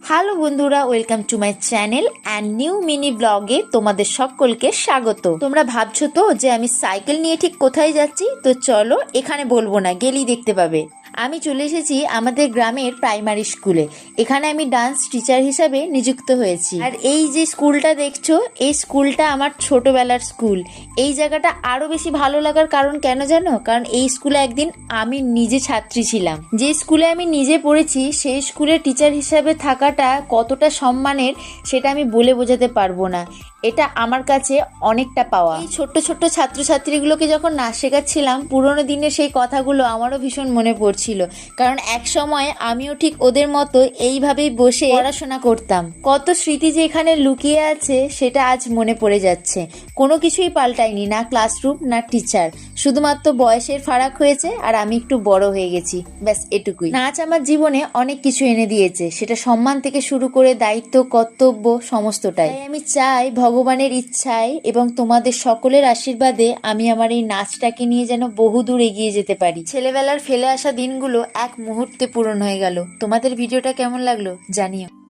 Hello বন্ধুরা, welcome to my channel and new mini ব্লগে তোমাদের সকলকে স্বাগত। তোমরা ভাবছো তো যে আমি সাইকেল নিয়ে ঠিক কোথায় যাচ্ছি, তো চলো, এখানে বলবো না, গেলেই দেখতে পাবে। আমি চলে এসেছি আমাদের গ্রামের প্রাইমারি স্কুলে। এখানে আমি ডান্স টিচার হিসাবে নিযুক্ত হয়েছি। আর এই যে স্কুলটা দেখছো, এই স্কুলটা আমার ছোটবেলার স্কুল। এই জায়গাটা আরো বেশি ভালো লাগার কারণ কেন জানো? কারণ এই স্কুলে একদিন আমি নিজে ছাত্রী ছিলাম। যে স্কুলে আমি নিজে পড়েছি সেই স্কুলের টিচার হিসাবে থাকাটা কতটা সম্মানের সেটা আমি বলে বোঝাতে পারবো না। এটা আমার কাছে অনেকটা পাওয়া। এই ছোট্ট ছোট্ট ছাত্রছাত্রীগুলোকে যখন নাচ শেখাচ্ছিলাম, পুরোনো দিনের সেই কথাগুলো আমারও ভীষণ মনে পড়ছিল। কারণ এক সময় আমিও ঠিক ওদের মতো এইভাবেই বসে পড়াশোনা করতাম। কত স্মৃতি যে এখানে লুকিয়ে আছে সেটা আজ মনে পড়ে যাচ্ছে। কোনো কিছুই পাল্টায়নি, না ক্লাসরুম না টিচার, শুধুমাত্র বয়সের ফারাক হয়েছে আর আমি একটু বড় হয়ে গেছি, ব্যাস এটুকুই। নাচ আমার জীবনে অনেক কিছু এনে দিয়েছে, সেটা সম্মান থেকে শুরু করে দায়িত্ব, কর্তব্য, সমস্তটাই। তাই আমি চাই ভগবানের ইচ্ছায় এবং তোমাদের সকলের আশীর্বাদে আমি আমার এই নাচটাকে নিয়ে যেন বহুদূর এগিয়ে যেতে পারি। ছেলেবেলার ফেলে আসা দিনগুলো এক মুহূর্তে পূরণ হয়ে গেল। তোমাদের ভিডিওটা কেমন লাগলো জানিও।